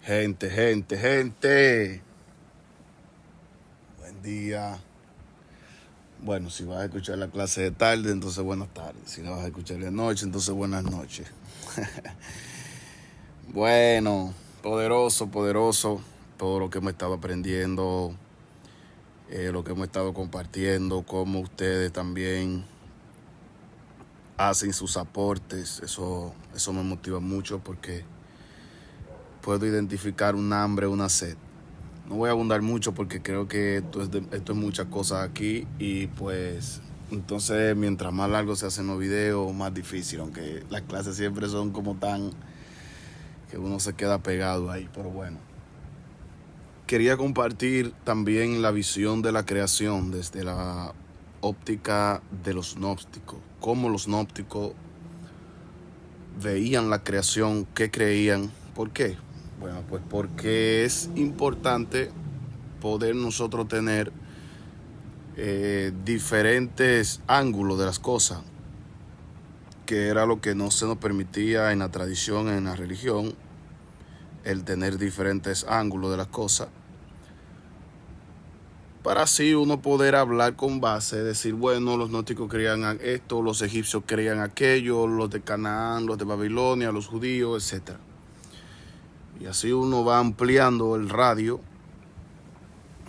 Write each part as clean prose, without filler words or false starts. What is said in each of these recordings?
Gente. Buen día. Bueno, si vas a escuchar la clase de tarde, entonces buenas tardes. Si la vas a escuchar de noche, entonces buenas noches. Bueno, poderoso. Todo lo que hemos estado aprendiendo, lo que hemos estado compartiendo, cómo ustedes también hacen sus aportes. Eso me motiva mucho porque puedo identificar un hambre, una sed. No voy a abundar mucho porque creo que esto es muchas cosas aquí y pues entonces mientras más largo se hacen los videos, más difícil, aunque las clases siempre son como tan que uno se queda pegado ahí, pero bueno. Quería compartir también la visión de la creación desde la óptica de los gnósticos, cómo los gnósticos veían la creación, qué creían, ¿por qué? Bueno, pues porque es importante poder nosotros tener diferentes ángulos de las cosas, que era lo que no se nos permitía en la tradición, en la religión, el tener diferentes ángulos de las cosas, para así uno poder hablar con base, decir, bueno, los gnósticos creían esto, los egipcios creían aquello, los de Canaán, los de Babilonia, los judíos, etc. Y así uno va ampliando el radio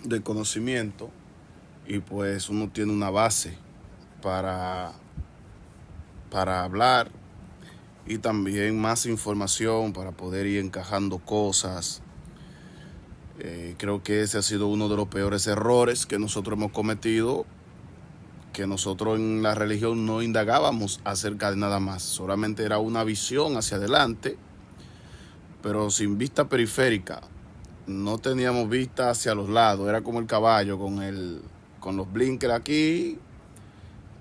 de conocimiento y pues uno tiene una base para hablar y también más información para poder ir encajando cosas. Creo que ese ha sido uno de los peores errores que nosotros hemos cometido, que nosotros en la religión no indagábamos acerca de nada más, solamente era una visión hacia adelante, pero sin vista periférica. No teníamos vista hacia los lados, era como el caballo con los blinkers aquí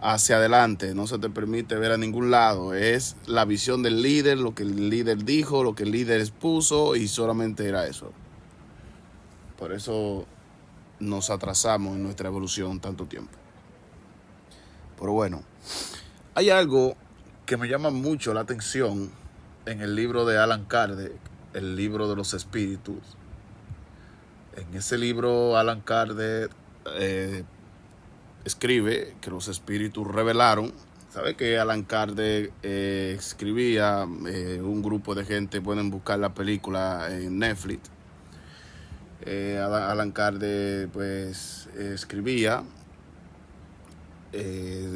hacia adelante, no se te permite ver a ningún lado, es la visión del líder, lo que el líder dijo, lo que el líder expuso y solamente era eso. Por eso nos atrasamos en nuestra evolución tanto tiempo. Pero bueno, hay algo que me llama mucho la atención en el libro de Allan Kardec, el libro de los espíritus. En ese libro Allan Kardec escribe que los espíritus revelaron. ¿Sabe que Allan Kardec escribía? Un grupo de gente pueden buscar la película en Netflix. Allan Kardec pues escribía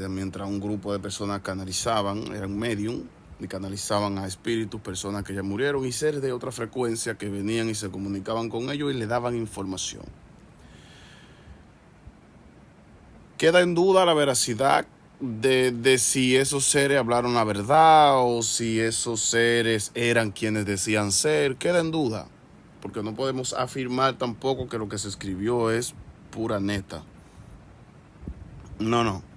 mientras un grupo de personas canalizaban, eran medium, y canalizaban a espíritus, personas que ya murieron y seres de otra frecuencia que venían y se comunicaban con ellos y le daban información. Queda en duda la veracidad de si esos seres hablaron la verdad o si esos seres eran quienes decían ser. Queda en duda, porque no podemos afirmar tampoco que lo que se escribió es pura neta. No.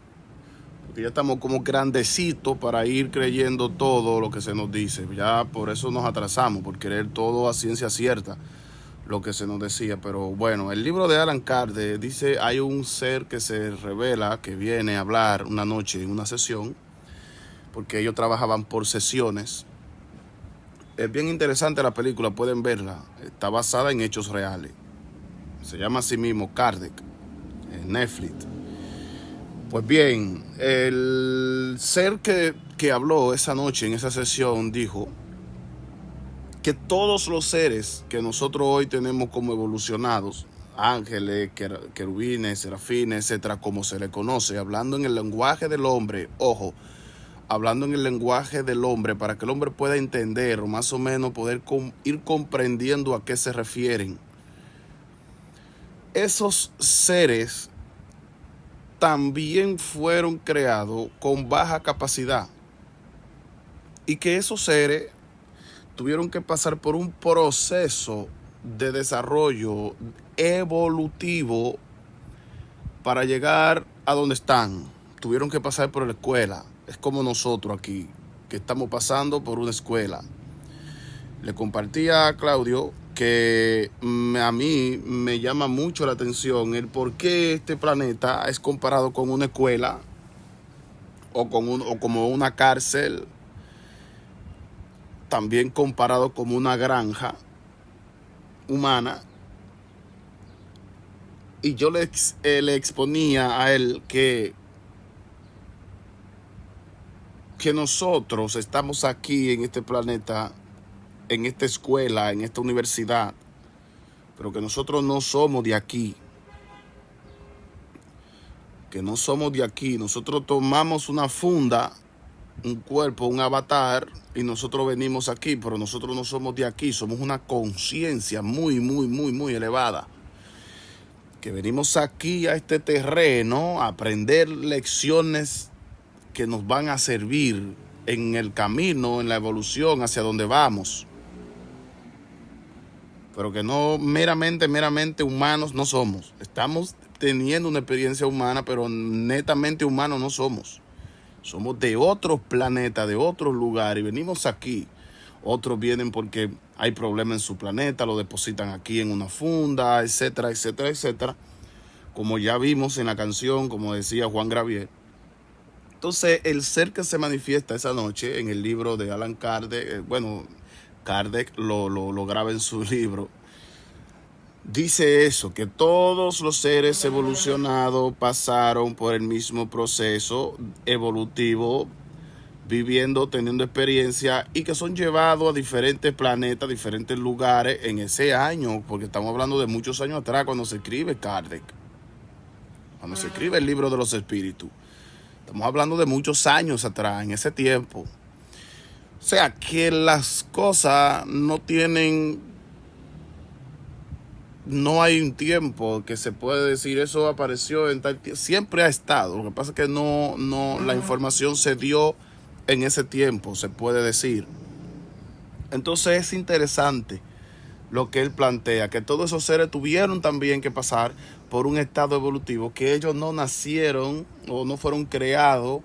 Porque ya estamos como grandecitos para ir creyendo todo lo que se nos dice. Ya por eso nos atrasamos, por querer todo a ciencia cierta lo que se nos decía. Pero bueno, el libro de Allan Kardec dice, hay un ser que se revela, que viene a hablar una noche en una sesión, porque ellos trabajaban por sesiones. Es bien interesante la película, pueden verla. Está basada en hechos reales. Se llama así mismo Kardec, en Netflix. Pues bien, el ser que habló esa noche en esa sesión dijo que todos los seres que nosotros hoy tenemos como evolucionados, ángeles, querubines, serafines, etcétera, como se le conoce, hablando en el lenguaje del hombre, ojo, hablando en el lenguaje del hombre para que el hombre pueda entender o más o menos poder ir comprendiendo a qué se refieren. Esos seres también fueron creados con baja capacidad y que esos seres tuvieron que pasar por un proceso de desarrollo evolutivo para llegar a donde están. Tuvieron que pasar por la escuela. Es como nosotros aquí, que estamos pasando por una escuela. Le compartía a Claudio que a mí me llama mucho la atención el por qué este planeta es comparado con una escuela o como una cárcel, también comparado como una granja, humana, y yo le exponía a él que nosotros estamos aquí en este planeta, en esta escuela, en esta universidad, pero que nosotros no somos de aquí. Que no somos de aquí. Nosotros tomamos una funda, un cuerpo, un avatar, y nosotros venimos aquí, pero nosotros no somos de aquí. Somos una conciencia muy, muy, muy, muy elevada. Que venimos aquí a este terreno a aprender lecciones que nos van a servir en el camino, en la evolución hacia donde vamos. Pero que no meramente humanos no somos. Estamos teniendo una experiencia humana, pero netamente humanos no somos. Somos de otros planetas, de otros lugares, y venimos aquí. Otros vienen porque hay problemas en su planeta, lo depositan aquí en una funda, etcétera, etcétera, etcétera. Como ya vimos en la canción, como decía Juan Gravier. Entonces, el ser que se manifiesta esa noche en el libro de Alan Kardec, Kardec lo graba en su libro, dice eso, que todos los seres evolucionados pasaron por el mismo proceso evolutivo, viviendo, teniendo experiencia, y que son llevados a diferentes planetas, diferentes lugares en ese año, porque estamos hablando de muchos años atrás, cuando se escribe Kardec, cuando se escribe el libro de los espíritus. Estamos hablando de muchos años atrás, en ese tiempo. O sea, que las cosas no hay un tiempo que se puede decir eso apareció en tal tiempo. Siempre ha estado. Lo que pasa es que la información se dio en ese tiempo, se puede decir. Entonces es interesante lo que él plantea, que todos esos seres tuvieron también que pasar por un estado evolutivo, que ellos no nacieron o no fueron creados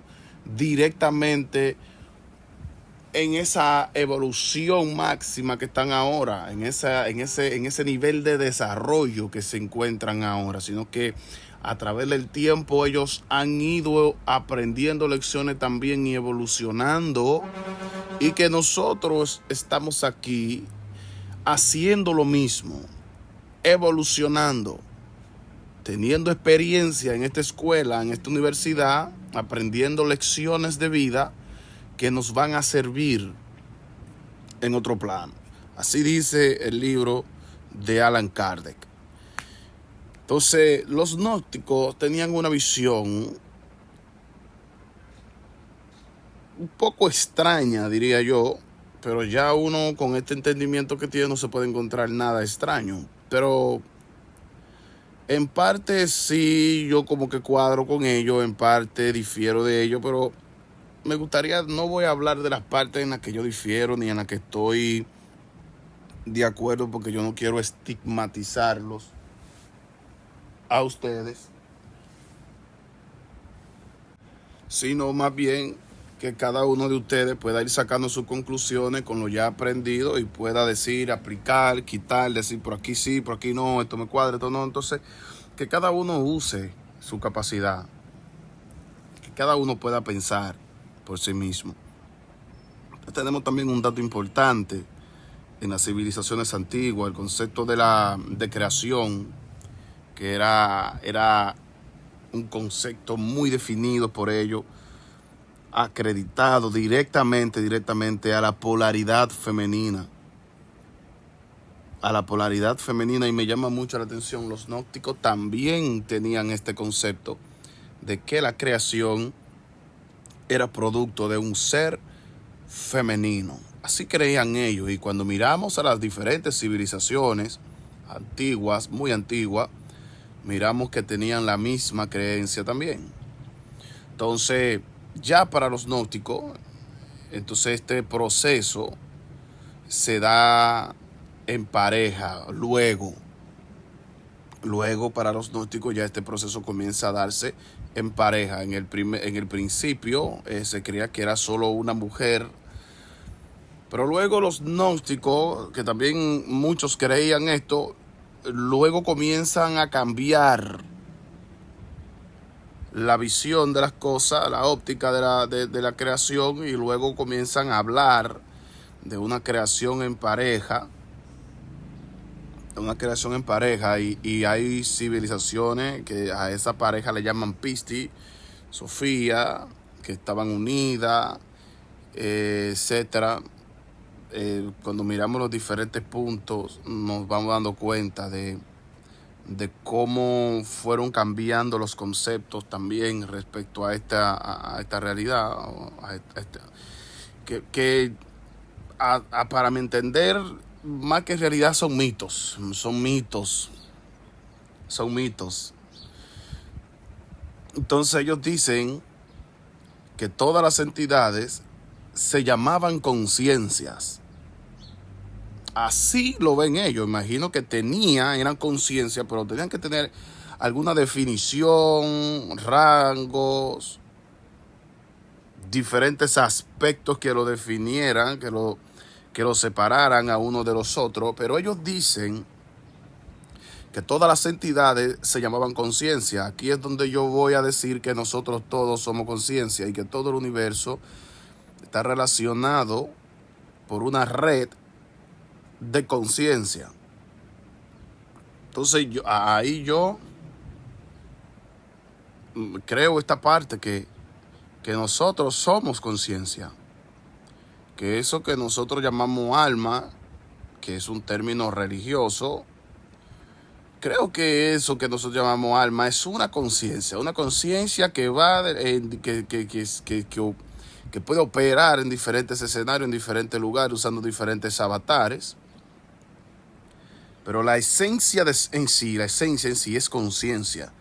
directamente en esa evolución máxima que están ahora, en ese nivel de desarrollo que se encuentran ahora, sino que a través del tiempo ellos han ido aprendiendo lecciones también y evolucionando, y que nosotros estamos aquí haciendo lo mismo, evolucionando, teniendo experiencia en esta escuela, en esta universidad, aprendiendo lecciones de vida que nos van a servir en otro plano. Así dice el libro de Alan Kardec. Entonces, los gnósticos tenían una visión un poco extraña, diría yo, pero ya uno con este entendimiento que tiene no se puede encontrar nada extraño. Pero en parte sí, yo como que cuadro con ellos, en parte difiero de ellos, pero me gustaría, no voy a hablar de las partes en las que yo difiero ni en las que estoy de acuerdo, porque yo no quiero estigmatizarlos a ustedes, sino más bien que cada uno de ustedes pueda ir sacando sus conclusiones con lo ya aprendido y pueda decir, aplicar, quitar, decir por aquí sí, por aquí no, esto me cuadra, esto no. Entonces, que cada uno use su capacidad, que cada uno pueda pensar por sí mismo. Tenemos también un dato importante en las civilizaciones antiguas, el concepto de creación, que era un concepto muy definido por ellos, acreditado directamente a la polaridad femenina. Y me llama mucho la atención, los gnósticos también tenían este concepto de que la creación era producto de un ser femenino. Así creían ellos, y cuando miramos a las diferentes civilizaciones antiguas, muy antiguas, miramos que tenían la misma creencia también. Entonces, ya para los gnósticos, entonces este proceso se da en pareja. Luego para los gnósticos ya este proceso comienza a darse en pareja. En el principio se creía que era solo una mujer, pero luego los gnósticos, que también muchos creían esto, luego comienzan a cambiar la visión de las cosas, la óptica de la creación, y luego comienzan a hablar de una creación en pareja, una creación en pareja, y hay civilizaciones que a esa pareja le llaman Pisti, Sofía, que estaban unidas, etcétera. Cuando miramos los diferentes puntos nos vamos dando cuenta de cómo fueron cambiando los conceptos también respecto a esta realidad, para mi entender, más que realidad son mitos, son mitos, son mitos. Entonces ellos dicen que todas las entidades se llamaban conciencias. Así lo ven ellos. Imagino que eran conciencia, pero tenían que tener alguna definición, rangos, diferentes aspectos que lo definieran, que lo separaran a uno de los otros. Pero ellos dicen que todas las entidades se llamaban conciencia. Aquí es donde yo voy a decir que nosotros todos somos conciencia y que todo el universo está relacionado por una red de conciencia. Entonces ahí yo creo esta parte que nosotros somos conciencia, que eso que nosotros llamamos alma, que es un término religioso, creo que eso que nosotros llamamos alma es una conciencia que va que puede operar en diferentes escenarios, en diferentes lugares, usando diferentes avatares. Pero la esencia en sí es conciencia.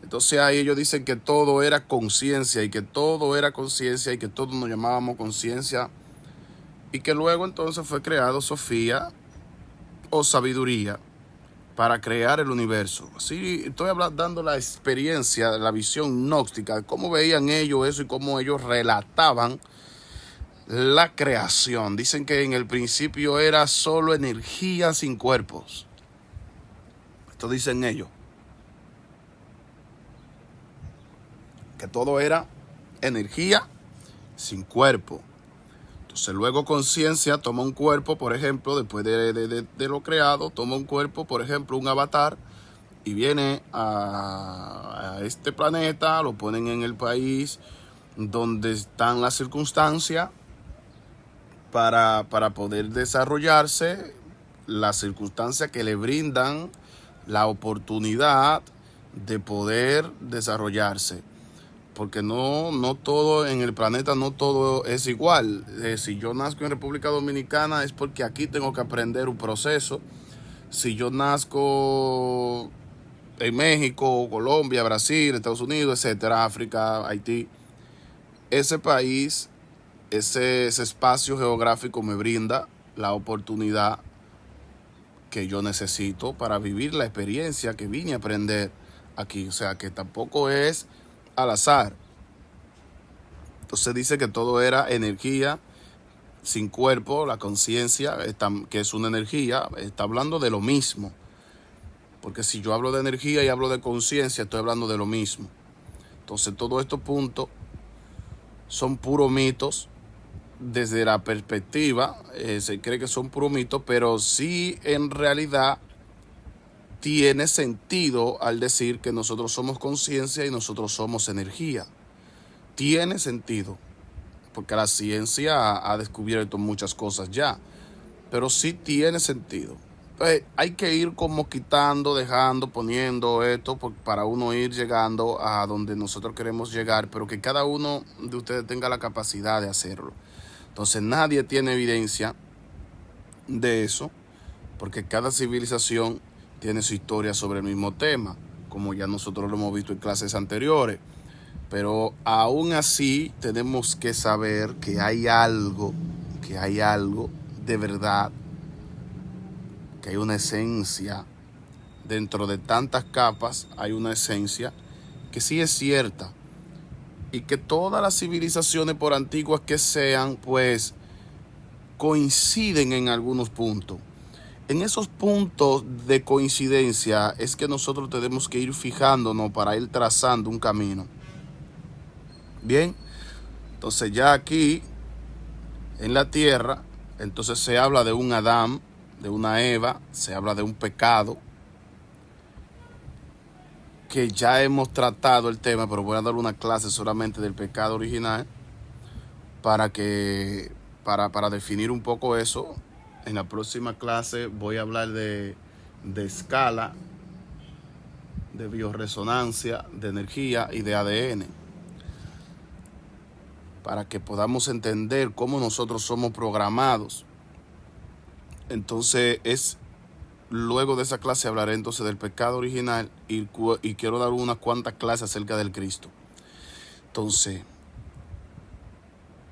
Entonces ahí ellos dicen que todo era conciencia y que todo nos llamábamos conciencia, y que luego entonces fue creado Sofía o sabiduría para crear el universo. Así estoy dando la experiencia, la visión gnóstica, de cómo veían ellos eso y cómo ellos relataban la creación. Dicen que en el principio era solo energía sin cuerpos. Esto dicen ellos. Que todo era energía sin cuerpo. Entonces luego conciencia toma un cuerpo, por ejemplo, después de lo creado, toma un cuerpo, por ejemplo, un avatar, y viene a este planeta, lo ponen en el país donde están las circunstancias para poder desarrollarse, las circunstancias que le brindan la oportunidad de poder desarrollarse. Porque no todo en el planeta, no todo es igual. Si yo nazco en República Dominicana es porque aquí tengo que aprender un proceso. Si yo nazco en México, Colombia, Brasil, Estados Unidos, etcétera, África, Haití, ese país, ese espacio geográfico me brinda la oportunidad que yo necesito para vivir la experiencia que vine a aprender aquí. O sea, que tampoco es al azar. Entonces dice que todo era energía sin cuerpo, la conciencia, que es una energía, está hablando de lo mismo. Porque si yo hablo de energía y hablo de conciencia, estoy hablando de lo mismo. Entonces todos estos puntos son puros mitos. Desde la perspectiva, se cree que son puros mitos, pero sí en realidad tiene sentido al decir que nosotros somos conciencia y nosotros somos energía. Tiene sentido, porque la ciencia ha descubierto muchas cosas ya, pero sí tiene sentido. Entonces, hay que ir como quitando, dejando, poniendo esto para uno ir llegando a donde nosotros queremos llegar, pero que cada uno de ustedes tenga la capacidad de hacerlo. Entonces nadie tiene evidencia de eso, porque cada civilización tiene su historia sobre el mismo tema, como ya nosotros lo hemos visto en clases anteriores. Pero aún así tenemos que saber que hay algo de verdad, que hay una esencia. Dentro de tantas capas hay una esencia que sí es cierta, y que todas las civilizaciones, por antiguas que sean, pues coinciden en algunos puntos. En esos puntos de coincidencia es que nosotros tenemos que ir fijándonos para ir trazando un camino. Bien, entonces ya aquí en la tierra, entonces se habla de un Adán, de una Eva, se habla de un pecado, que ya hemos tratado el tema, pero voy a dar una clase solamente del pecado original para definir un poco eso. En la próxima clase voy a hablar de escala, de bioresonancia, de energía y de ADN, para que podamos entender cómo nosotros somos programados. Entonces luego de esa clase hablaré entonces del pecado original y quiero dar unas cuantas clases acerca del Cristo. Entonces,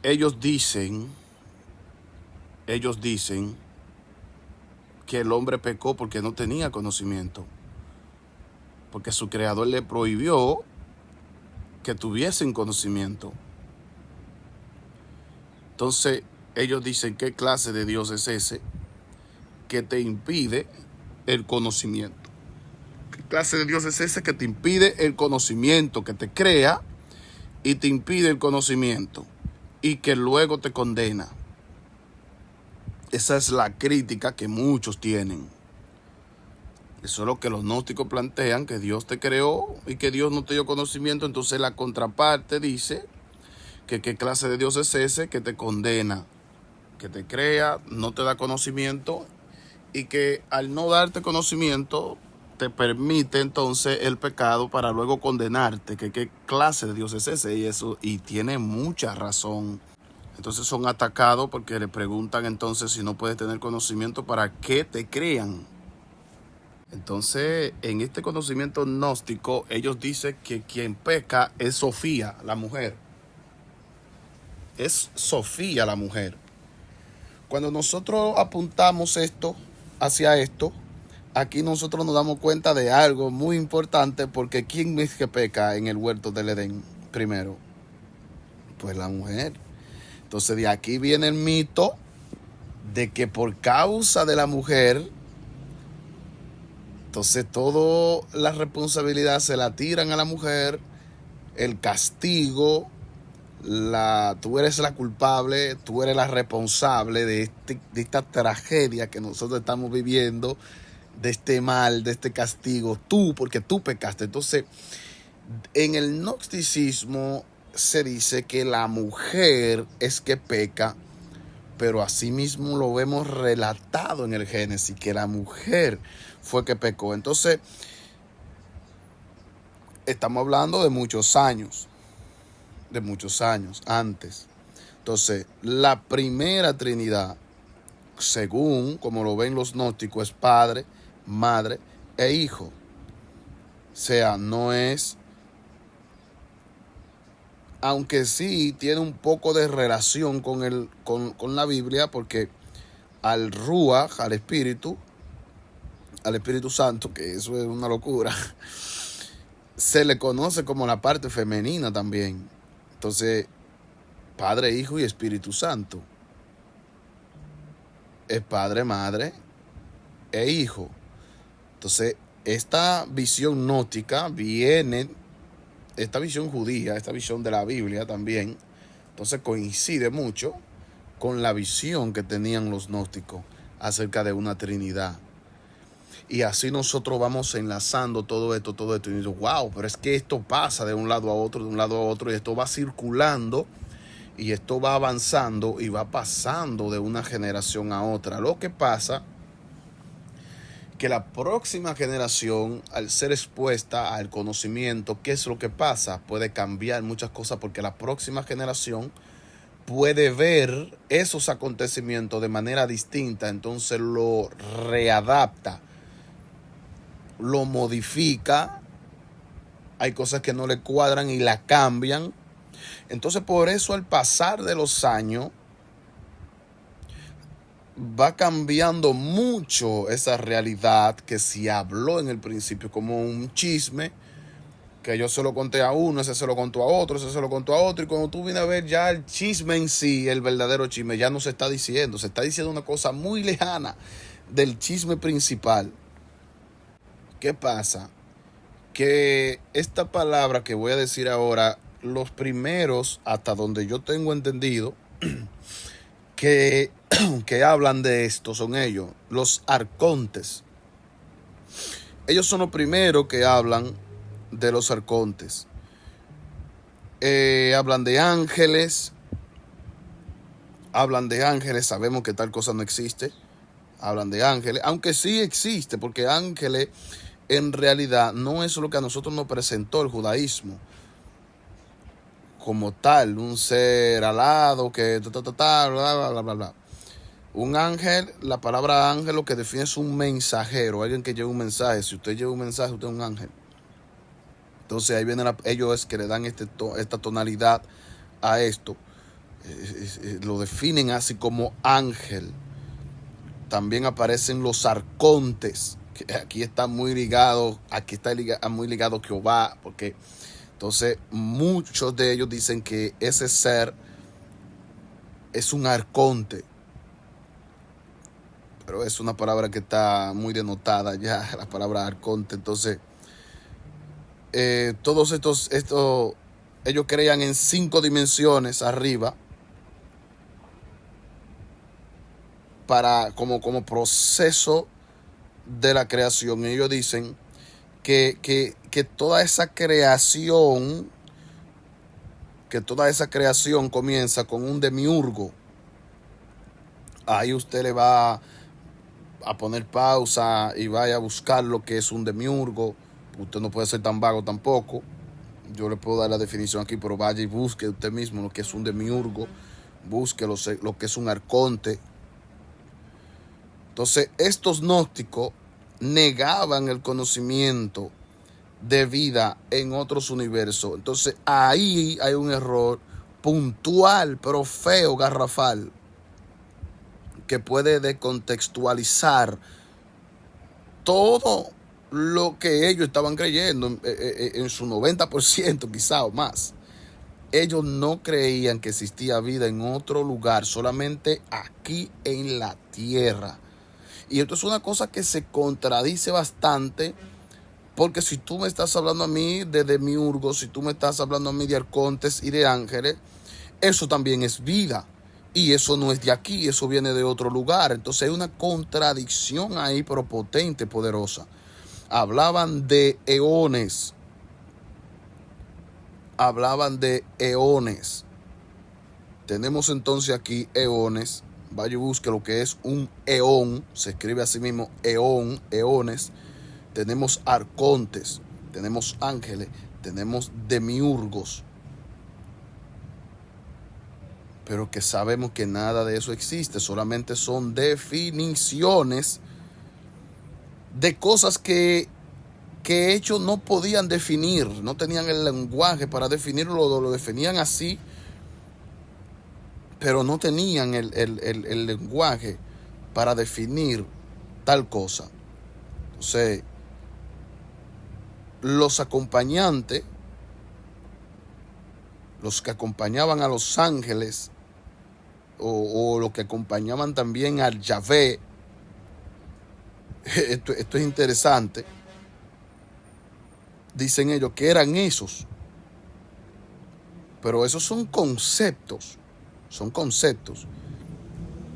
ellos dicen que el hombre pecó porque no tenía conocimiento, porque su creador le prohibió que tuviesen conocimiento. Entonces, ellos dicen, ¿qué clase de Dios es ese que te impide el conocimiento? ¿Qué clase de Dios es ese que te impide el conocimiento, que te crea y te impide el conocimiento y que luego te condena? Esa es la crítica que muchos tienen. Eso es lo que los gnósticos plantean, que Dios te creó y que Dios no te dio conocimiento. Entonces la contraparte dice que qué clase de Dios es ese que te condena, que te crea, no te da conocimiento y que al no darte conocimiento te permite entonces el pecado para luego condenarte. Que qué clase de Dios es ese, y tiene mucha razón. Entonces son atacados porque le preguntan entonces, si no puedes tener conocimiento, ¿para qué te crean? Entonces, en este conocimiento gnóstico, ellos dicen que quien peca es Sofía, la mujer. Es Sofía la mujer. Cuando nosotros apuntamos hacia esto, aquí nosotros nos damos cuenta de algo muy importante, porque ¿quién es que peca en el huerto del Edén primero? Pues la mujer. Entonces de aquí viene el mito de que por causa de la mujer, entonces toda la responsabilidad se la tiran a la mujer, el castigo, tú eres la culpable, tú eres la responsable de esta tragedia que nosotros estamos viviendo, de este mal, de este castigo, porque tú pecaste. Entonces, en el gnosticismo se dice que la mujer es que peca, pero asimismo lo vemos relatado en el Génesis, que la mujer fue que pecó. Entonces, estamos hablando de muchos años antes. Entonces, la primera Trinidad, según como lo ven los gnósticos, es Padre, Madre e Hijo. O sea, no es, aunque sí tiene un poco de relación con la Biblia, porque al Ruach, al Espíritu Santo, que eso es una locura, se le conoce como la parte femenina también. Entonces, Padre, Hijo y Espíritu Santo es Padre, Madre e Hijo. Entonces, esta visión gnóstica esta visión judía, esta visión de la Biblia también, entonces coincide mucho con la visión que tenían los gnósticos acerca de una Trinidad. Y así nosotros vamos enlazando todo esto, y digo, wow, pero es que esto pasa de un lado a otro, y esto va circulando, y esto va avanzando, y va pasando de una generación a otra. Lo que pasa que la próxima generación, al ser expuesta al conocimiento, ¿qué es lo que pasa? Puede cambiar muchas cosas, porque la próxima generación puede ver esos acontecimientos de manera distinta, entonces lo readapta, lo modifica, hay cosas que no le cuadran y la cambian. Entonces, por eso, al pasar de los años, va cambiando mucho esa realidad que se habló en el principio como un chisme, que yo se lo conté a uno, ese se lo contó a otro, ese se lo contó a otro, y cuando tú vienes a ver, ya el chisme en sí, el verdadero chisme, ya no se está diciendo una cosa muy lejana del chisme principal. ¿Qué pasa? Que esta palabra que voy a decir ahora, los primeros, hasta donde yo tengo entendido, que que hablan de esto son ellos, los arcontes. Ellos son los primeros que hablan de los arcontes. Hablan de ángeles, sabemos que tal cosa no existe. Hablan de ángeles, aunque sí existe, porque ángeles en realidad no es lo que a nosotros nos presentó el judaísmo como tal, un ser alado que bla, bla, bla, bla, bla. Un ángel, la palabra ángel lo que define es un mensajero, alguien que lleva un mensaje. Si usted lleva un mensaje, usted es un ángel. Entonces ahí vienen ellos que le dan esta tonalidad a esto. Lo definen así como ángel. También aparecen los arcontes, que aquí está muy ligado Jehová, porque entonces muchos de ellos dicen que ese ser es un arconte. Pero es una palabra que está muy denotada ya, la palabra arconte. Entonces, todos estos, ellos creían en 5 dimensiones arriba, para como proceso de la creación. Ellos dicen que toda esa creación, comienza con un demiurgo. Ahí usted le va a poner pausa y vaya a buscar lo que es un demiurgo. Usted no puede ser tan vago tampoco. Yo le puedo dar la definición aquí, pero vaya y busque usted mismo lo que es un demiurgo. Busque lo que es un arconte. Entonces, estos gnósticos negaban el conocimiento de vida en otros universos. Entonces, ahí hay un error puntual, pero feo, garrafal, que puede descontextualizar todo lo que ellos estaban creyendo en su 90% quizá o más. Ellos no creían que existía vida en otro lugar, solamente aquí en la tierra. Y esto es una cosa que se contradice bastante, porque si tú me estás hablando a mí de demiurgos, si tú me estás hablando a mí de arcontes y de ángeles, eso también es vida. Y eso no es de aquí, eso viene de otro lugar. Entonces hay una contradicción ahí, pero potente, poderosa. Hablaban de eones. Tenemos entonces aquí eones. Vaya y busque lo que es un eón. Se escribe así mismo eón, eones. Tenemos arcontes, tenemos ángeles, tenemos demiurgos. Pero que sabemos que nada de eso existe. Solamente son definiciones de cosas que ellos no podían definir. No tenían el lenguaje para definirlo. Lo definían así, pero no tenían el lenguaje para definir tal cosa. Entonces, los acompañantes, los que acompañaban a los ángeles, o los que acompañaban también al Yahvé, esto es interesante, dicen ellos que eran esos. Pero esos son conceptos. Esa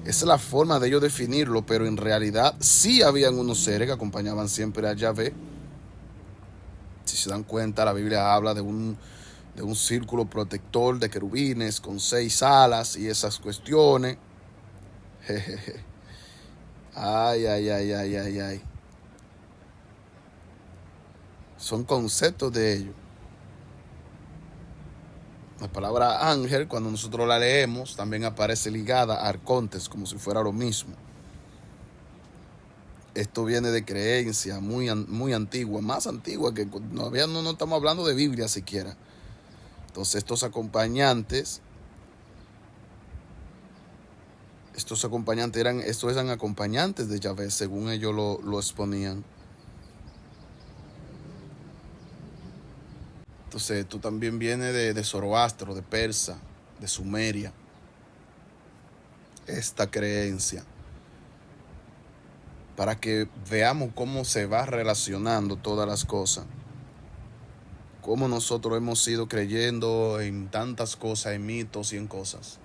es la forma de ellos definirlo, pero en realidad sí habían unos seres que acompañaban siempre a Yahvé. Si se dan cuenta, la Biblia habla de un círculo protector de querubines con 6 alas y esas cuestiones. Ay. Son conceptos de ellos. La palabra ángel, cuando nosotros la leemos, también aparece ligada a arcontes, como si fuera lo mismo. Esto viene de creencia muy antigua, más antigua que todavía no estamos hablando de Biblia siquiera. Entonces estos acompañantes eran acompañantes de Yahvé, según ellos lo exponían. Entonces esto también viene de Zoroastro, de Persa, de Sumeria. Esta creencia, para que veamos cómo se va relacionando todas las cosas. Cómo nosotros hemos ido creyendo en tantas cosas, en mitos y en cosas.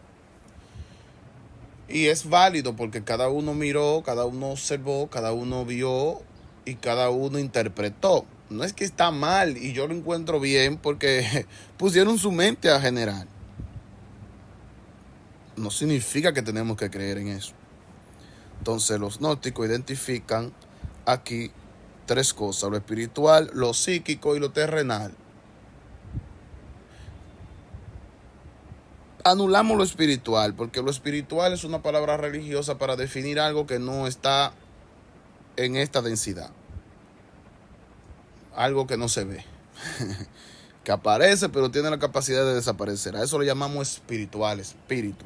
Y es válido porque cada uno miró, cada uno observó, cada uno vio y cada uno interpretó. No es que está mal y yo lo encuentro bien porque pusieron su mente a generar. No significa que tenemos que creer en eso. Entonces los gnósticos identifican aquí tres cosas: lo espiritual, lo psíquico y lo terrenal. Anulamos lo espiritual, porque lo espiritual es una palabra religiosa para definir algo que no está en esta densidad, algo que no se ve, que aparece pero tiene la capacidad de desaparecer. A eso le llamamos espiritual, espíritu.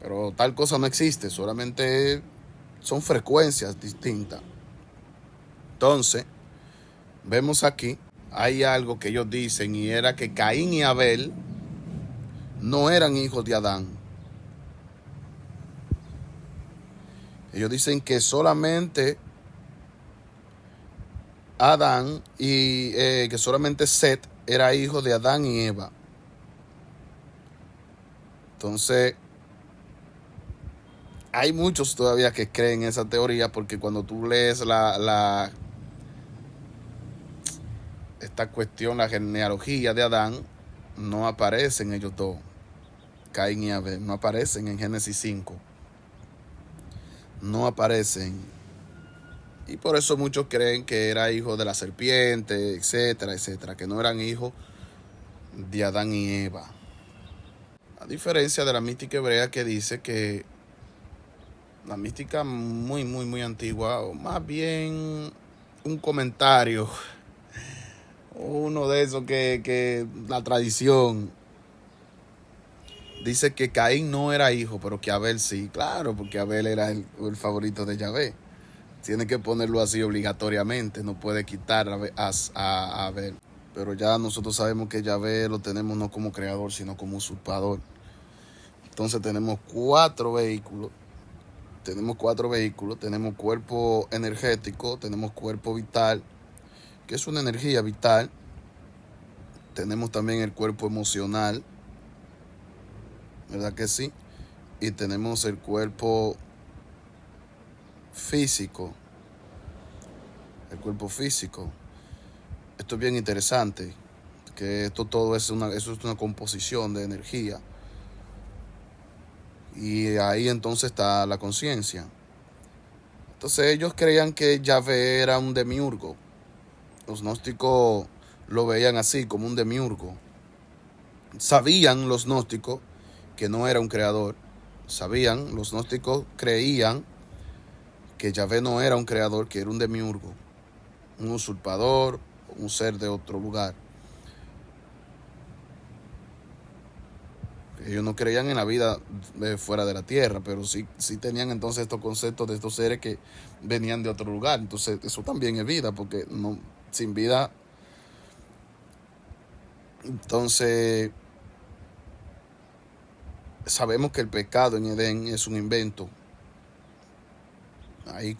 Pero tal cosa no existe, solamente son frecuencias distintas. Entonces, vemos aquí, hay algo que ellos dicen, y era que Caín y Abel no eran hijos de Adán. Ellos dicen que solamente Adán y que solamente Set era hijo de Adán y Eva. Entonces, hay muchos todavía que creen esa teoría, porque cuando tú lees esta cuestión, la genealogía de Adán, no aparecen ellos dos, Caín y Abel, no aparecen en Génesis 5. No aparecen. Y por eso muchos creen que era hijo de la serpiente, etcétera, etcétera, que no eran hijos de Adán y Eva. A diferencia de la mística hebrea, que dice que la mística muy, muy, muy antigua, o más bien un comentario, uno de esos que la tradición dice que Caín no era hijo, pero que Abel sí. Claro, porque Abel era el favorito de Yahvé. Tiene que ponerlo así obligatoriamente, no puede quitar a Abel. Pero ya nosotros sabemos que Yahvé lo tenemos no como creador, sino como usurpador. Entonces tenemos cuatro vehículos. Tenemos cuerpo energético, tenemos cuerpo vital, que es una energía vital. Tenemos también el cuerpo emocional, ¿verdad que sí? Y tenemos el cuerpo físico. Esto es bien interesante, que esto todo eso es una composición de energía. Y ahí entonces está la conciencia. Entonces ellos creían que Yahvé era un demiurgo. Los gnósticos lo veían así, como un demiurgo. Sabían los gnósticos que no era un creador. Los gnósticos creían que Yahvé no era un creador, que era un demiurgo, un usurpador, un ser de otro lugar. Ellos no creían en la vida fuera de la tierra, pero sí tenían entonces estos conceptos de estos seres que venían de otro lugar. Entonces eso también es vida, porque no, sin vida. Entonces sabemos que el pecado en Edén es un invento. Ahí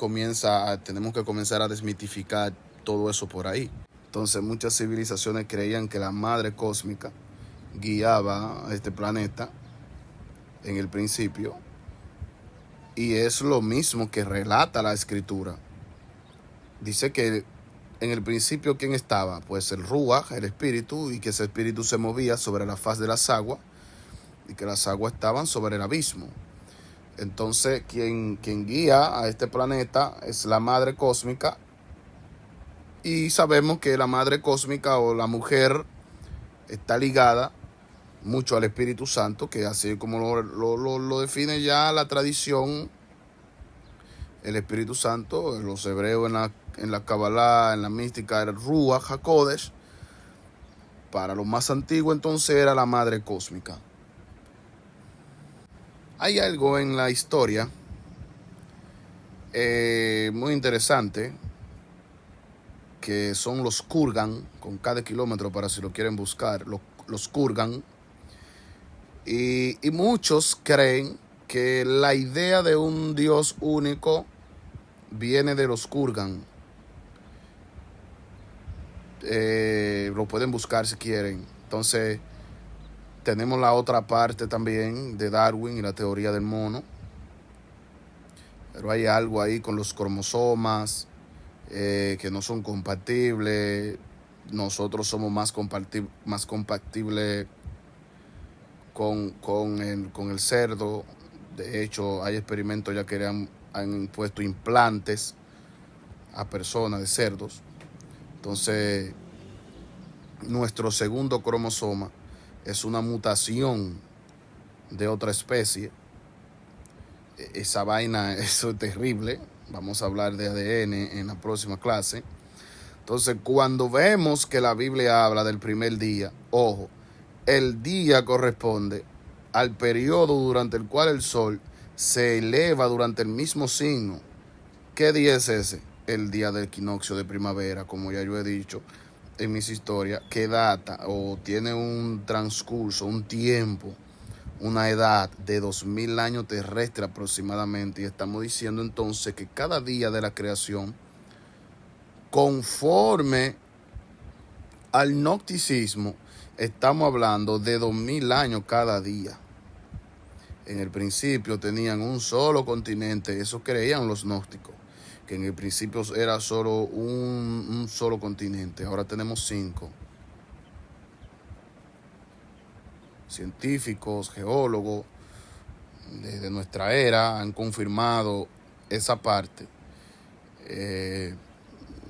tenemos que comenzar a desmitificar todo eso por ahí. Entonces muchas civilizaciones creían que la madre cósmica guiaba a este planeta en el principio, y es lo mismo que relata la escritura. Dice que en el principio, ¿quién estaba? Pues el Ruach, el espíritu, y que ese espíritu se movía sobre la faz de las aguas, y que las aguas estaban sobre el abismo. Entonces quien guía a este planeta es la madre cósmica, y sabemos que la madre cósmica o la mujer está ligada mucho al Espíritu Santo, que así como lo define ya la tradición, el Espíritu Santo, los hebreos en la Kabbalah, en la mística, era el Ruach HaKodesh. Para los más antiguos entonces era la madre cósmica. Hay algo en la historia muy interesante, que son los Kurgan, con cada kilómetro para si lo quieren buscar, los Kurgan. Y muchos creen que la idea de un Dios único viene de los Kurgan. Lo pueden buscar si quieren. Entonces tenemos la otra parte también de Darwin y la teoría del mono. Pero hay algo ahí con los cromosomas que no son compatibles. Nosotros somos más compatibles con el cerdo. De hecho, hay experimentos ya que han puesto implantes a personas de cerdos. Entonces, nuestro segundo cromosoma es una mutación de otra especie. Esa vaina, eso es terrible. Vamos a hablar de ADN en la próxima clase. Entonces, cuando vemos que la Biblia habla del primer día, ojo, el día corresponde al periodo durante el cual el sol se eleva durante el mismo signo. ¿Qué día es ese? El día del equinoccio de primavera, como ya yo he dicho en mis historias, que data o tiene un transcurso, un tiempo, una edad de 2000 años terrestre aproximadamente. Y estamos diciendo entonces que cada día de la creación, conforme al gnosticismo, estamos hablando de 2000 años cada día. En el principio tenían un solo continente, eso creían los gnósticos, que en el principio era solo un solo continente. Ahora tenemos 5. Científicos, geólogos de nuestra era han confirmado esa parte.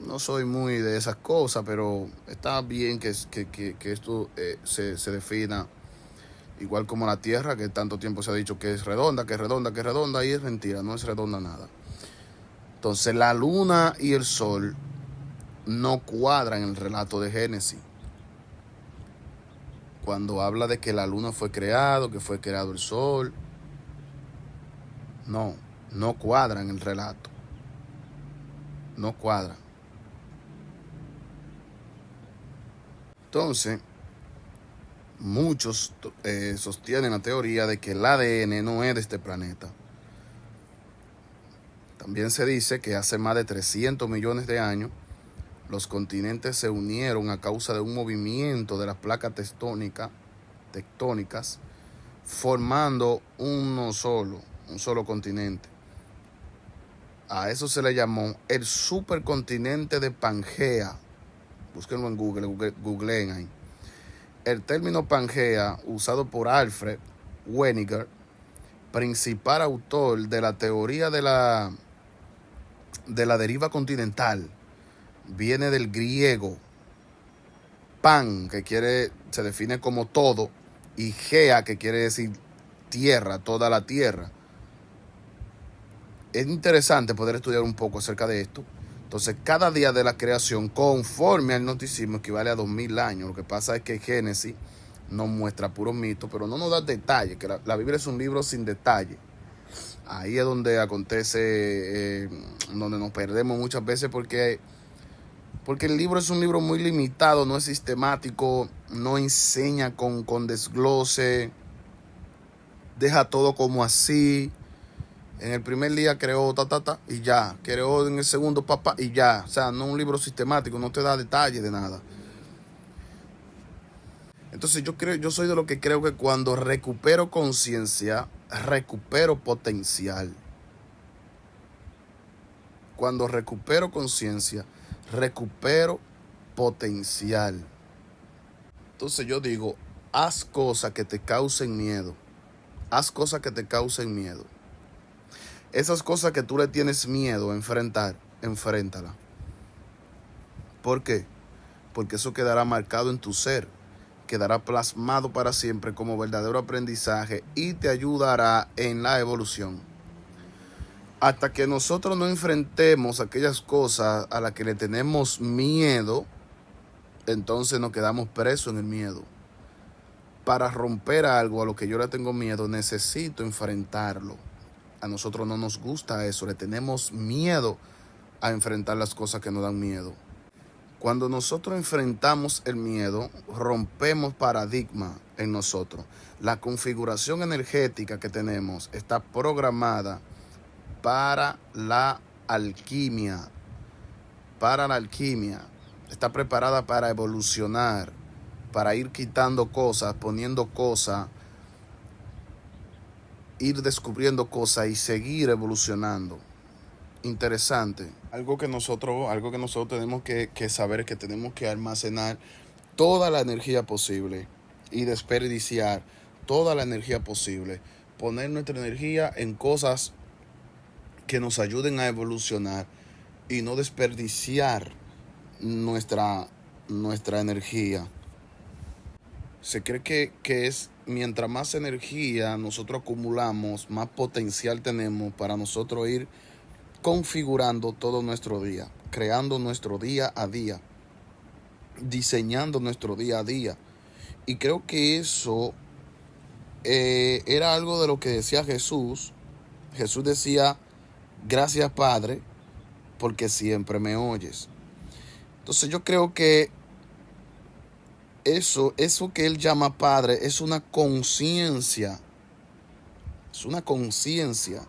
No soy muy de esas cosas, pero está bien que esto se defina igual como la Tierra, que tanto tiempo se ha dicho que es redonda, que es redonda, que es redonda, y es mentira, no es redonda nada. Entonces la luna y el sol no cuadran en el relato de Génesis. Cuando habla de que la luna fue creado, que fue creado el sol, no cuadra en el relato. No cuadra. Entonces, muchos sostienen la teoría de que el ADN no es de este planeta. También se dice que hace más de 300 millones de años los continentes se unieron a causa de un movimiento de las placas tectónicas, formando un solo continente. A eso se le llamó el supercontinente de Pangea. Búsquenlo en googleen ahí. El término Pangea, usado por Alfred Wegener, principal autor de la teoría de la deriva continental, viene del griego pan, que se define como todo, y gea, que quiere decir tierra, toda la tierra. Es interesante poder estudiar un poco acerca de esto. Entonces, cada día de la creación, conforme al gnosticismo, equivale a 2000 años. Lo que pasa es que Génesis nos muestra puros mitos, pero no nos da detalles, que la Biblia es un libro sin detalle. Ahí es donde acontece, donde nos perdemos muchas veces, porque el libro es un libro muy limitado, no es sistemático, no enseña con desglose, deja todo como así. En el primer día creó y ya. Creó en el segundo y ya. O sea, no es un libro sistemático, no te da detalles de nada. Entonces yo soy de lo que creo que cuando recupero conciencia, recupero potencial. Cuando recupero conciencia, recupero potencial. Entonces yo digo, haz cosas que te causen miedo. Haz cosas que te causen miedo. Esas cosas que tú le tienes miedo a enfrentar, enfréntala. ¿Por qué? Porque eso quedará marcado en tu ser, quedará plasmado para siempre como verdadero aprendizaje y te ayudará en la evolución. Hasta que nosotros no enfrentemos aquellas cosas a las que le tenemos miedo, entonces nos quedamos presos en el miedo. Para romper algo a lo que yo le tengo miedo, necesito enfrentarlo. A nosotros no nos gusta eso, le tenemos miedo a enfrentar las cosas que nos dan miedo. Cuando nosotros enfrentamos el miedo, rompemos paradigma en nosotros. La configuración energética que tenemos está programada para la alquimia. Está preparada para evolucionar. para ir quitando cosas, poniendo cosas, ir descubriendo cosas y seguir evolucionando. Interesante. Algo que nosotros tenemos que saber es que tenemos que almacenar toda la energía posible y desperdiciar toda la energía posible. Poner nuestra energía en cosas que nos ayuden a evolucionar y no desperdiciar nuestra energía. Se cree que es mientras más energía nosotros acumulamos, más potencial tenemos para nosotros ir configurando todo nuestro día, creando nuestro día a día, diseñando nuestro día a día. Y creo que eso era algo de lo que decía Jesús. Jesús decía, gracias Padre, porque siempre me oyes. Entonces yo creo que eso que él llama Padre es una conciencia. Es una conciencia.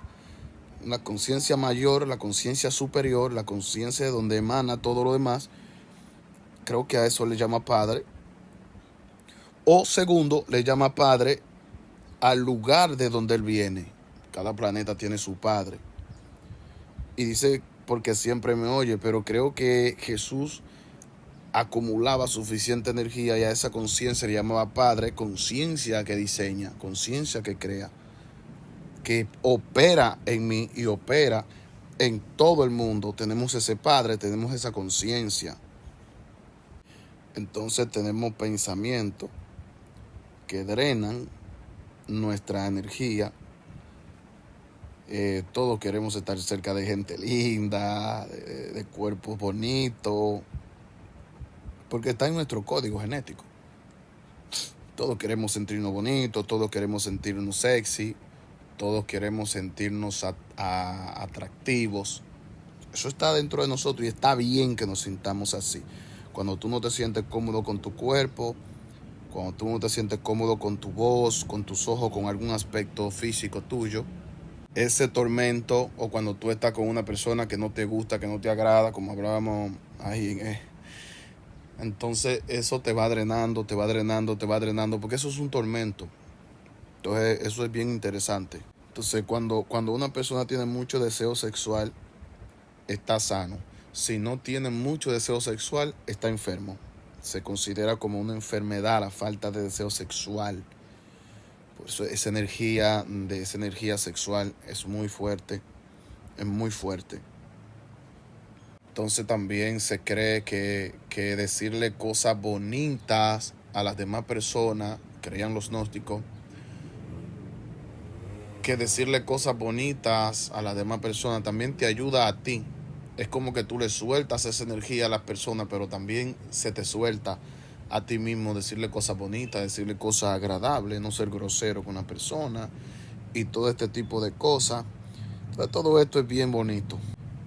La conciencia mayor, la conciencia superior, la conciencia de donde emana todo lo demás. Creo que a eso le llama Padre. O segundo, le llama Padre al lugar de donde él viene. Cada planeta tiene su Padre. Y dice, porque siempre me oye, pero creo que Jesús acumulaba suficiente energía y a esa conciencia le llamaba Padre, conciencia que diseña, conciencia que crea, que opera en mí y opera en todo el mundo. Tenemos ese Padre, tenemos esa conciencia. Entonces tenemos pensamientos que drenan nuestra energía. Todos queremos estar cerca de gente linda, de cuerpos bonitos, porque está en nuestro código genético. Todos queremos sentirnos bonitos, todos queremos sentirnos sexy, todos queremos sentirnos atractivos. Eso está dentro de nosotros y está bien que nos sintamos así. Cuando tú no te sientes cómodo con tu cuerpo, cuando tú no te sientes cómodo con tu voz, con tus ojos, con algún aspecto físico tuyo, ese tormento, o cuando tú estás con una persona que no te gusta, que no te agrada, como hablábamos ahí, entonces eso te va drenando, porque eso es un tormento. Entonces eso es bien interesante. Entonces cuando una persona tiene mucho deseo sexual, está sano. Si no tiene mucho deseo sexual, está enfermo. Se considera como una enfermedad la falta de deseo sexual. Por eso esa energía sexual es muy fuerte. Es muy fuerte. Entonces también se cree que decirle cosas bonitas a las demás personas, creían los gnósticos, que decirle cosas bonitas a las demás personas también te ayuda a ti. Es como que tú le sueltas esa energía a las personas, pero también se te suelta a ti mismo decirle cosas bonitas, decirle cosas agradables, no ser grosero con una persona y todo este tipo de cosas. Entonces, todo esto es bien bonito.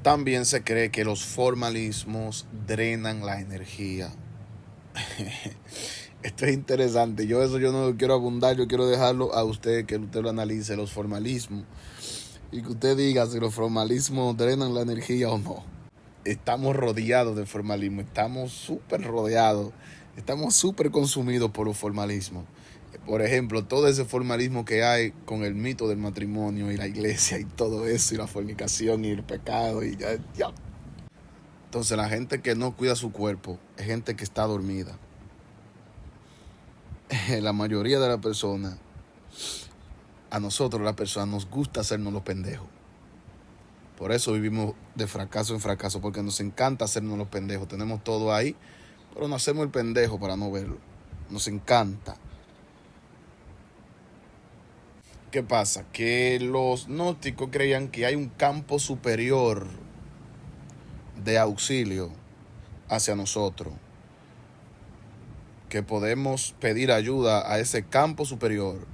También se cree que los formalismos drenan la energía. Esto es interesante. Yo no lo quiero abundar, yo quiero dejarlo a usted, que usted lo analice, los formalismos. Y que usted diga si los formalismos drenan la energía o no. Estamos rodeados de formalismo, estamos súper rodeados, estamos súper consumidos por los formalismos. Por ejemplo, todo ese formalismo que hay con el mito del matrimonio y la iglesia y todo eso, y la fornicación y el pecado y ya. Entonces la gente que no cuida su cuerpo es gente que está dormida. La mayoría de las personas, a nosotros las personas nos gusta hacernos los pendejos. Por eso vivimos de fracaso en fracaso, porque nos encanta hacernos los pendejos. Tenemos todo ahí, pero nos hacemos el pendejo para no verlo. Nos encanta. ¿Qué pasa? Que los gnósticos creían que hay un campo superior de auxilio hacia nosotros, que podemos pedir ayuda a ese campo superior,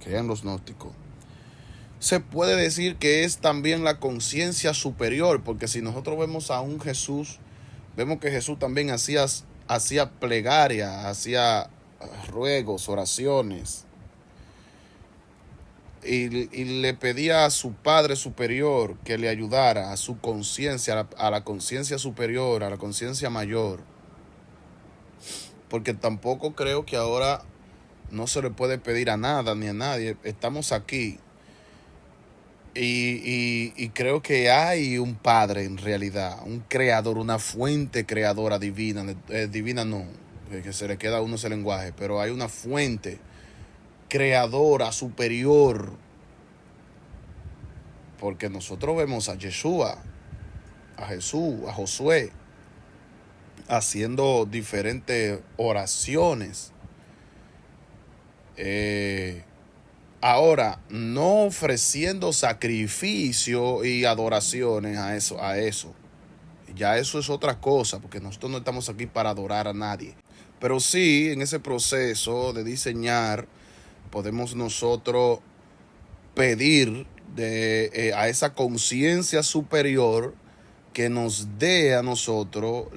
creían los gnósticos. Se puede decir que es también la conciencia superior, porque si nosotros vemos a un Jesús, vemos que Jesús también hacía plegaria, hacía ruegos, oraciones, y le pedía a su Padre superior que le ayudara a su conciencia, a la conciencia superior, a la conciencia mayor. porque tampoco creo que ahora no se le puede pedir a nada ni a nadie. Estamos aquí y creo que hay un padre en realidad, un creador, una fuente creadora divina, divina no, que se le queda a uno ese lenguaje, pero hay una fuente creadora superior, porque nosotros vemos a Yeshua, a Jesús, a Josué, haciendo diferentes oraciones. Ahora, no ofreciendo sacrificio y adoraciones a eso. Ya eso es otra cosa, porque nosotros no estamos aquí para adorar a nadie. Pero sí, en ese proceso de diseñar, podemos nosotros pedir a esa conciencia superior que nos dé a nosotros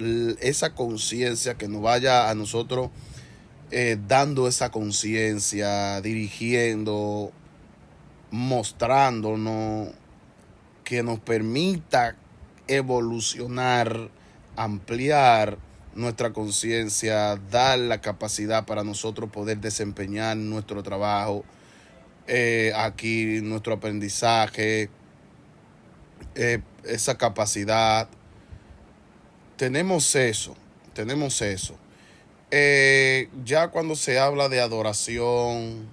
esa conciencia, que nos vaya a nosotros dando esa conciencia, dirigiendo, mostrándonos, que nos permita evolucionar, ampliar nuestra conciencia, dar la capacidad para nosotros poder desempeñar nuestro trabajo, aquí nuestro aprendizaje, esa capacidad. Tenemos eso, tenemos eso. Ya cuando se habla de adoración,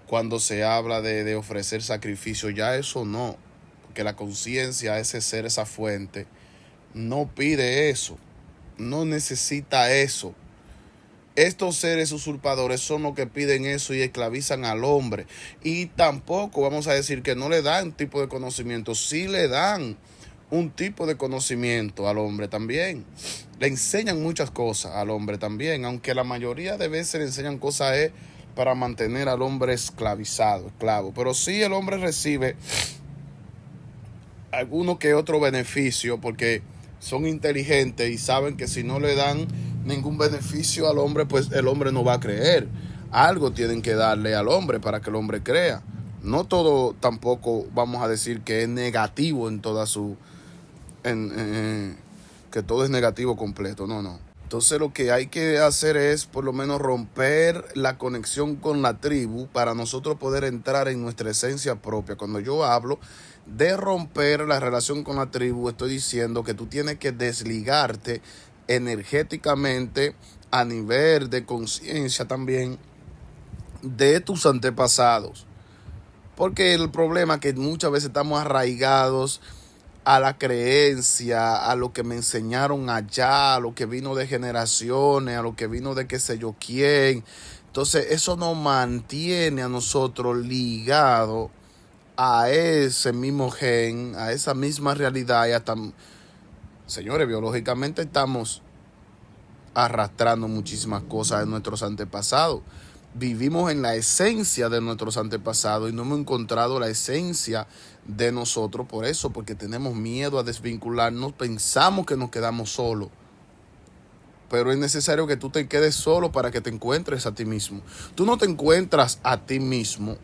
cuando se habla de ofrecer sacrificio, ya eso no, porque la conciencia, ese ser, esa fuente, no pide eso, no necesita eso. Estos seres usurpadores son los que piden eso y esclavizan al hombre. Y tampoco vamos a decir que no le dan tipo de conocimiento, sí le dan un tipo de conocimiento al hombre también. Le enseñan muchas cosas al hombre también, aunque la mayoría de veces le enseñan cosas para mantener al hombre esclavizado, esclavo. Pero sí el hombre recibe alguno que otro beneficio porque son inteligentes y saben que si no le dan ningún beneficio al hombre, pues el hombre no va a creer. Algo tienen que darle al hombre para que el hombre crea. No todo tampoco vamos a decir que es negativo en toda su... que todo es negativo completo, no. Entonces lo que hay que hacer es por lo menos romper la conexión con la tribu para nosotros poder entrar en nuestra esencia propia. Cuando yo hablo de romper la relación con la tribu, estoy diciendo que tú tienes que desligarte energéticamente a nivel de conciencia también de tus antepasados. Porque el problema es que muchas veces estamos arraigados a la creencia, a lo que me enseñaron allá, a lo que vino de generaciones, a lo que vino de qué sé yo quién. Entonces eso nos mantiene a nosotros ligados a ese mismo gen, a esa misma realidad. Y hasta, señores, biológicamente estamos arrastrando muchísimas cosas de nuestros antepasados. Vivimos en la esencia de nuestros antepasados y no hemos encontrado la esencia de nosotros por eso, porque tenemos miedo a desvincularnos, pensamos que nos quedamos solos. Pero es necesario que tú te quedes solo para que te encuentres a ti mismo. Tú no te encuentras a ti mismo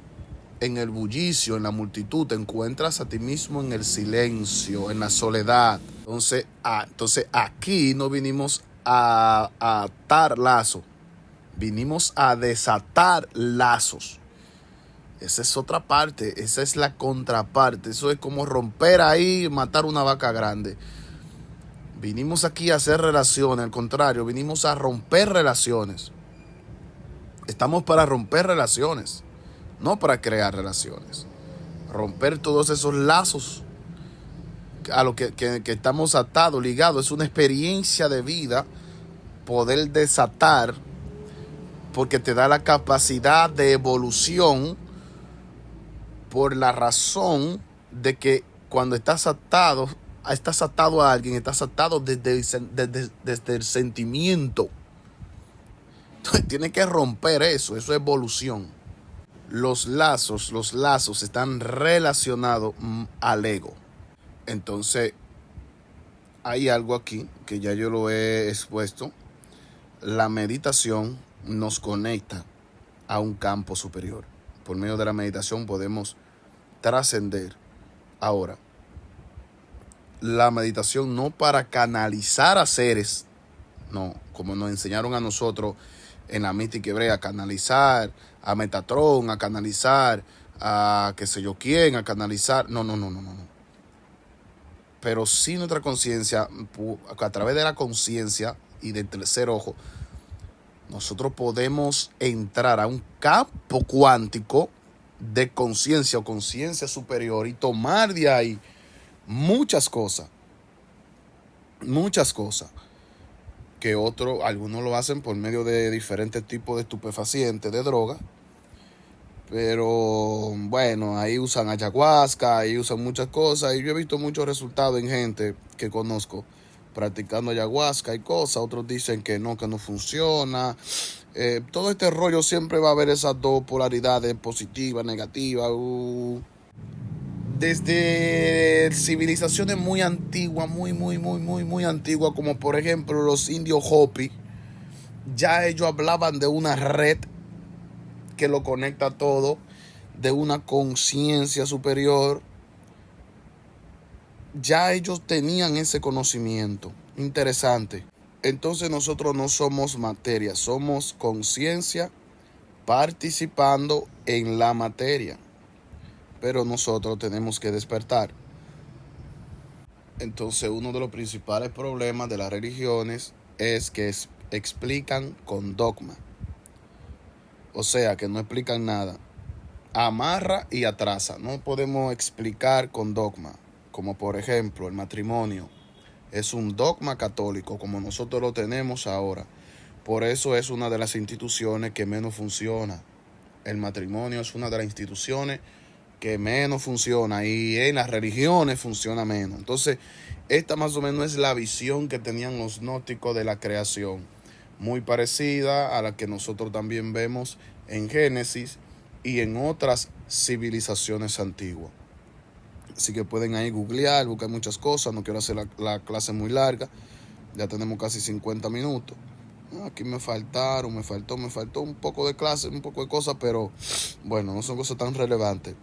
en el bullicio, en la multitud, te encuentras a ti mismo en el silencio, en la soledad. Entonces aquí no vinimos a atar lazos. Vinimos a desatar lazos. Esa es otra parte, esa es la contraparte. Eso es como romper ahí y matar una vaca grande. Vinimos aquí a hacer relaciones, al contrario, vinimos a romper relaciones. Estamos para romper relaciones, no para crear relaciones. Romper todos esos lazos a lo que estamos atados, ligados. Es una experiencia de vida poder desatar, porque te da la capacidad de evolución por la razón de que cuando estás atado a alguien, estás atado desde el sentimiento. Entonces tienes que romper eso es evolución. Los lazos están relacionados al ego. Entonces hay algo aquí que ya yo lo he expuesto. La meditación nos conecta a un campo superior. Por medio de la meditación podemos trascender. Ahora, la meditación no para canalizar a seres, No, como nos enseñaron a nosotros en la mística hebrea, a canalizar a Metatron, a canalizar a qué sé yo quién, a canalizar. No, no, no, no, no, no. Pero sí nuestra conciencia, a través de la conciencia y del tercer ojo, nosotros podemos entrar a un campo cuántico de conciencia o conciencia superior y tomar de ahí muchas cosas que algunos lo hacen por medio de diferentes tipos de estupefacientes, de droga, pero bueno, ahí usan ayahuasca, ahí usan muchas cosas, y yo he visto muchos resultados en gente que conozco practicando ayahuasca y cosas. Otros dicen que no funciona. Todo este rollo, siempre va a haber esas dos polaridades, positiva, negativa. Desde civilizaciones muy antiguas, muy antiguas, como por ejemplo los indios Hopi, ya ellos hablaban de una red que lo conecta todo, de una conciencia superior. Ya ellos tenían ese conocimiento. Interesante. Entonces nosotros no somos materia, somos conciencia participando en la materia. Pero nosotros tenemos que despertar. Entonces uno de los principales problemas de las religiones es que explican con dogma. O sea, que no explican nada. Amarra y atrasa. No podemos explicar con dogma. Como por ejemplo el matrimonio. Es un dogma católico como nosotros lo tenemos ahora. Por eso es una de las instituciones que menos funciona. El matrimonio es una de las instituciones que menos funciona, y en las religiones funciona menos. Entonces, esta más o menos es la visión que tenían los gnósticos de la creación, muy parecida a la que nosotros también vemos en Génesis y en otras civilizaciones antiguas. Así que pueden ahí googlear, buscar muchas cosas. No quiero hacer la clase muy larga, ya tenemos casi 50 minutos. Aquí me faltó un poco de clase, un poco de cosas, pero bueno, no son cosas tan relevantes.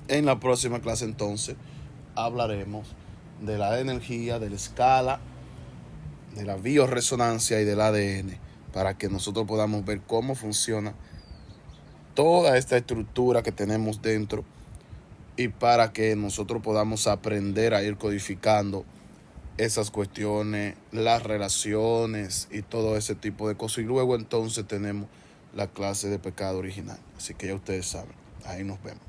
En la próxima clase entonces hablaremos de la energía, de la escala, de la bioresonancia y del ADN, para que nosotros podamos ver cómo funciona toda esta estructura que tenemos dentro, y para que nosotros podamos aprender a ir codificando esas cuestiones, las relaciones y todo ese tipo de cosas. Y luego entonces tenemos la clase de pecado original. Así que ya ustedes saben, ahí nos vemos.